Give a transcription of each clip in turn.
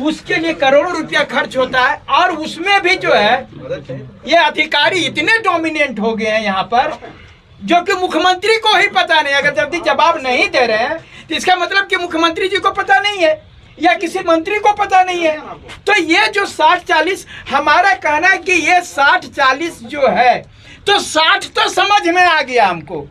उसके लिए करोड़ों रुपया खर्च होता है। और उसमें भी जो है ये अधिकारी इतने डोमिनेंट हो गए हैं यहाँ पर, जो कि मुख्यमंत्री को ही पता नहीं। अगर जल्दी जवाब नहीं दे रहे हैं तो इसका मतलब कि मुख्यमंत्री जी को पता नहीं है या किसी मंत्री को पता नहीं है। तो ये जो 60-40, हमारा कहना है कि ये 60-40 जो है, तो 60 तो समझ में आ गया हमको।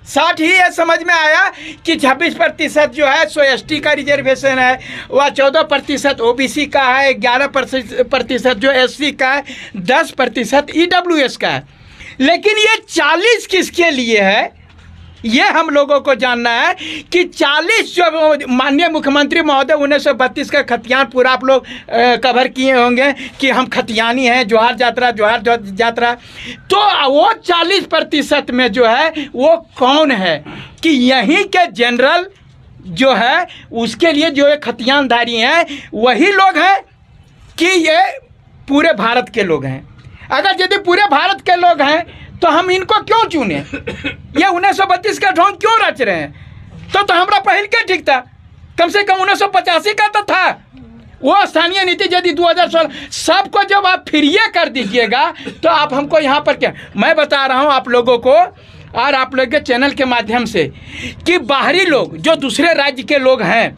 60 ही ये समझ में आया कि 26% जो है सो ST का रिजर्वेशन है, वह 14% OBC का है, 11% जो SC का है, 10% EWS का है। लेकिन ये 40 किसके लिए है, ये हम लोगों को जानना है कि 40 जो माननीय मुख्यमंत्री महोदय 1932 का खतियान पूरा आप लोग कवर किए होंगे कि हम खतियानी हैं, जोहार यात्रा। तो वो 40% में जो है वो कौन है कि यहीं के जनरल जो है उसके लिए जो ये खतियानधारी हैं वही लोग हैं कि ये पूरे भारत के लोग हैं। अगर यदि पूरे भारत के लोग हैं तो हम इनको क्यों चुने? ये 1932 का ढोंग क्यों रच रहे हैं? तो हमारा पहल क्या ठीक था, कम से कम 1985 का तो था। वो स्थानीय नीति यदि 2016 सबको जब आप फ्रीए कर दीजिएगा तो आप हमको यहाँ पर क्या, मैं बता रहा हूँ आप लोगों को और आप लोग के चैनल के माध्यम से कि बाहरी लोग जो दूसरे राज्य के लोग हैं,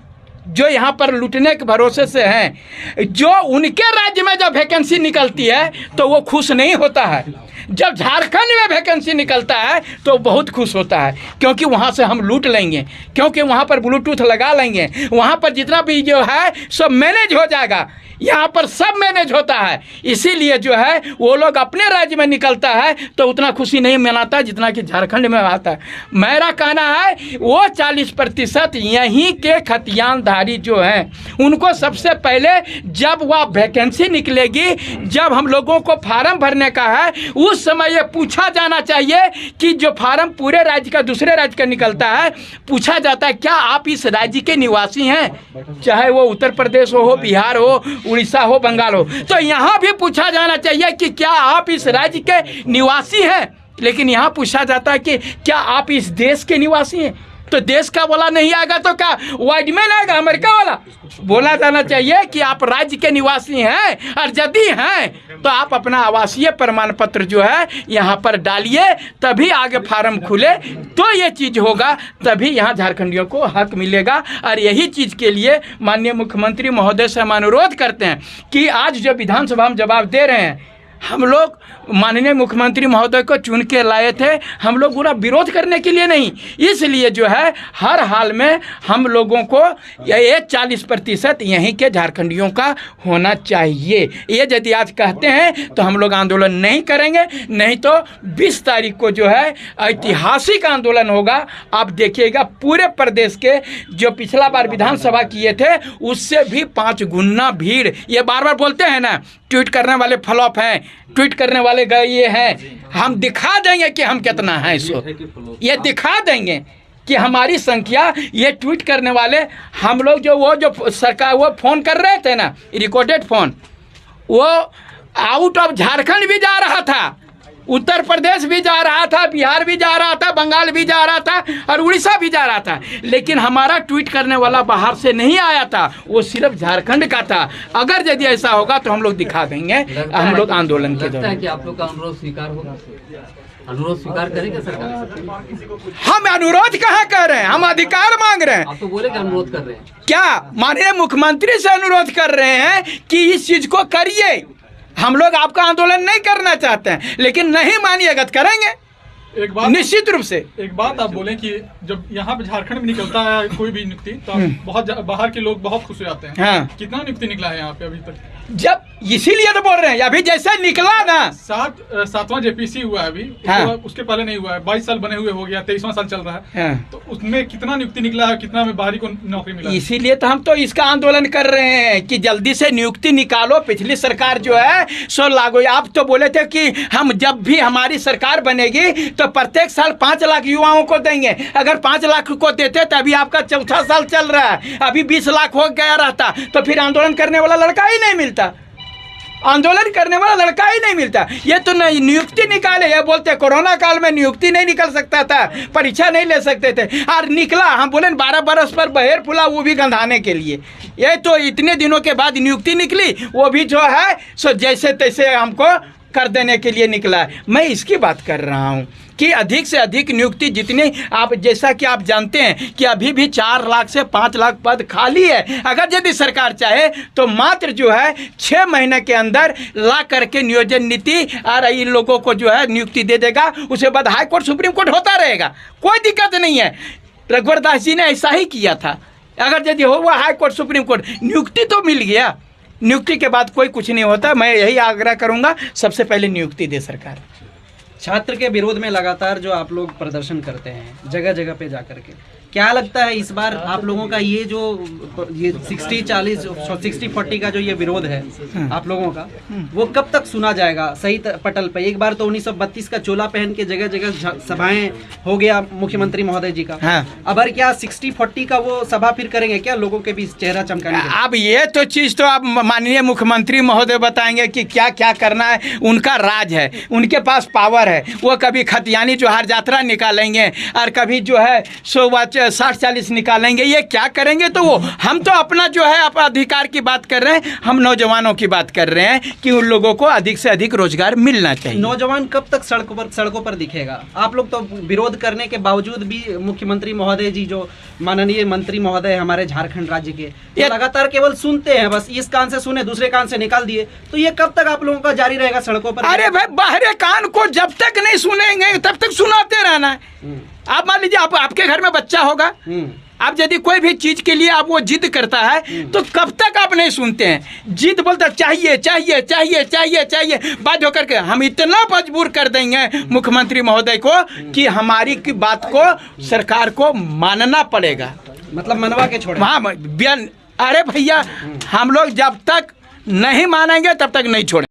जो यहाँ पर लूटने के भरोसे से हैं, जो उनके राज्य में जब वैकेंसी निकलती है तो वो खुश नहीं होता है। जब झारखंड में वैकेंसी निकलता है तो बहुत खुश होता है, क्योंकि वहाँ से हम लूट लेंगे, क्योंकि वहाँ पर ब्लूटूथ लगा लेंगे, वहाँ पर जितना भी जो है सब मैनेज हो जाएगा। यहाँ पर सब मैनेज होता है, इसीलिए जो है वो लोग अपने राज्य में निकलता है तो उतना खुशी नहीं मनाता जितना कि झारखंड में आता है। मेरा कहना है वो 40% यहीं के खतियानधारी जो हैं उनको सबसे पहले जब वह वैकेंसी निकलेगी, जब हम लोगों को फार्म भरने का है, उस समय ये पूछा जाना चाहिए कि जो फार्म पूरे राज्य का दूसरे राज्य का निकलता है, पूछा जाता है क्या आप इस राज्य के निवासी हैं, चाहे वो उत्तर प्रदेश हो, बिहार हो, उड़ीसा हो, बंगाल हो। तो यहाँ भी पूछा जाना चाहिए कि क्या आप इस राज्य के निवासी हैं। लेकिन यहाँ पूछा जाता है कि क्या आप इस देश के निवासी हैं। तो देश का बोला नहीं आएगा तो क्या वाइडमैन आएगा, अमेरिका वाला? बोला जाना चाहिए कि आप राज्य के निवासी हैं, और यदि हैं तो आप अपना आवासीय प्रमाण पत्र जो है यहाँ पर डालिए, तभी आगे फार्म खुले तो ये चीज़ होगा, तभी यहाँ झारखंडियों को हक मिलेगा। और यही चीज़ के लिए माननीय मुख्यमंत्री महोदय से हम अनुरोध करते हैं कि आज जो विधानसभा में जवाब दे रहे हैं, हम लोग माननीय मुख्यमंत्री महोदय को चुन के लाए थे, हम लोग पूरा विरोध करने के लिए नहीं, इसलिए जो है हर हाल में हम लोगों को ये 40% यहीं के झारखंडियों का होना चाहिए। ये यदि आज कहते हैं तो हम लोग आंदोलन नहीं करेंगे, नहीं तो 20 तारीख को जो है ऐतिहासिक आंदोलन होगा। आप देखिएगा पूरे प्रदेश के जो पिछला बार विधानसभा किए थे उससे भी 5 गुना भीड़। ये बार बार बोलते हैं ना, ट्वीट करने वाले फ्लॉप हैं, ट्वीट करने वाले गए ये हैं, हम दिखा देंगे कि हम कितना हैं। इसको ये दिखा देंगे कि हमारी संख्या, ये ट्वीट करने वाले हम लोग जो सरकार वो फ़ोन कर रहे थे ना, रिकॉर्डेड फ़ोन, वो आउट ऑफ झारखंड भी जा रहा था, उत्तर प्रदेश भी जा रहा था, बिहार भी जा रहा था, बंगाल भी जा रहा था और उड़ीसा भी जा रहा था। लेकिन हमारा ट्वीट करने वाला बाहर से नहीं आया था, वो सिर्फ झारखंड का था। अगर यदि ऐसा होगा तो हम लोग दिखा देंगे, हम लोग आंदोलन के दौरान। कि आप लोग का अनुरोध स्वीकार होगा, अनुरोध स्वीकार करेंगे सरकार? हम अनुरोध कहाँ कर रहे हैं, हम अधिकार मांग रहे हैं। आप तो बोले कि अनुरोध कर रहे हैं, क्या माननीय मुख्यमंत्री से अनुरोध कर रहे हैं कि इस चीज को करिए। हम लोग आपका आंदोलन नहीं करना चाहते हैं, लेकिन नहीं मानिएगा तो करेंगे। एक बात निश्चित रूप से एक बात आप बोलें कि जब यहाँ पे झारखंड में निकलता है कोई भी नियुक्ति तो बहुत बाहर के लोग बहुत खुश हो जाते हैं। हाँ। कितना नियुक्ति निकला है यहाँ पे अभी तक? जब इसीलिए तो बोल रहे हैं, अभी जैसे निकला ना, 7वां JPC हुआ है अभी। हाँ। उसके पहले नहीं हुआ है, 22 साल बने हुए हो गया, 23वां साल चल रहा है। हाँ। तो उसमें कितना नियुक्ति निकला है, कितना में बाहरी को नौकरी मिला? इसीलिए तो हम तो इसका आंदोलन कर रहे हैं कि जल्दी से नियुक्ति निकालो। पिछली सरकार जो है सो लागू, आप तो बोले थे कि हम जब भी हमारी सरकार बनेगी तो प्रत्येक साल 5 लाख युवाओं को देंगे। अगर 5 लाख को देते तो अभी आपका 4था साल चल रहा है, अभी 20 लाख हो गया रहता तो फिर आंदोलन करने वाला लड़का ही नहीं मिलता। आंदोलन करने वाला लड़का ही नहीं मिलता। ये तो नहीं नियुक्ति निकाले, ये बोलते कोरोना काल में नियुक्ति नहीं निकल सकता था, परीक्षा नहीं ले सकते थे, और निकला। हम बोले 12 बरस पर बहेर फुला, वो भी गंधाने के लिए। ये तो इतने दिनों के बाद नियुक्ति निकली, वो भी जो है सो जैसे तैसे हमको कर देने के लिए निकला है। मैं इसकी बात कर रहा हूँ कि अधिक से अधिक नियुक्ति जितनी आप, जैसा कि आप जानते हैं कि अभी भी 4 लाख से 5 लाख पद खाली है। अगर यदि सरकार चाहे तो मात्र जो है 6 महीने के अंदर ला करके नियोजन नीति और इन लोगों को जो है नियुक्ति दे देगा। उसके बाद हाई कोर्ट सुप्रीम कोर्ट होता रहेगा, कोई दिक्कत नहीं है। रघुवर दास जी ने ऐसा ही किया था। अगर यदि हो हाई कोर्ट सुप्रीम कोर्ट, नियुक्ति तो मिल गया, नियुक्ति के बाद कोई कुछ नहीं होता। मैं यही आग्रह करूंगा, सबसे पहले नियुक्ति दे सरकार। छात्र के विरोध में लगातार जो आप लोग प्रदर्शन करते हैं जगह जगह पे जा करके, क्या लगता है इस बार आप लोगों का ये 60-40 का जो ये विरोध है आप लोगों का, वो कब तक सुना जाएगा सही पटल पे? एक बार तो 1932 का चोला पहन के जगह जगह सभाएं हो गया मुख्यमंत्री महोदय जी का। हाँ। अब क्या 60-40 का वो सभा फिर करेंगे क्या, लोगों के बीच चेहरा चमकाने के? अब ये तो चीज़ तो आप माननीय मुख्यमंत्री महोदय बताएंगे कि क्या क्या करना है, उनका राज है, उनके पास पावर है। वो कभी खतियानी जोहार यात्रा निकालेंगे और कभी जो है 60-40 निकालेंगे। ये क्या करेंगे तो वो, हम तो अपना जो है अपना अधिकार की बात कर रहे हैं, हम नौजवानों की बात कर रहे हैं कि उन लोगों को अधिक से अधिक रोजगार मिलना चाहिए। नौजवान कब तक सड़कों पर दिखेगा? आप लोग तो विरोध करने के बावजूद भी मुख्यमंत्री महोदय जी, जो माननीय मंत्री महोदय हमारे झारखंड राज्य के, ये लगातार केवल सुनते हैं, बस इस कान से सुने दूसरे कान से निकाल दिए। तो ये कब तक आप लोगों का जारी रहेगा सड़कों पर? अरे भाई, बाहरी कान को जब तक नहीं सुनेंगे तब तक सुनाते रहना है। आप मान लीजिए आपके घर में बच्चा होगा, आप यदि कोई भी चीज के लिए आप वो जिद करता है तो कब तक आप नहीं सुनते हैं? जिद बोलता चाहिए चाहिए चाहिए चाहिए चाहिए, बात होकर के हम इतना मजबूर कर देंगे मुख्यमंत्री महोदय को कि हमारी की बात को सरकार को मानना पड़ेगा। मतलब मनवा के छोड़े वहाँ अरे भैया, हम लोग जब तक नहीं मानेंगे तब तक नहीं छोड़ेंगे।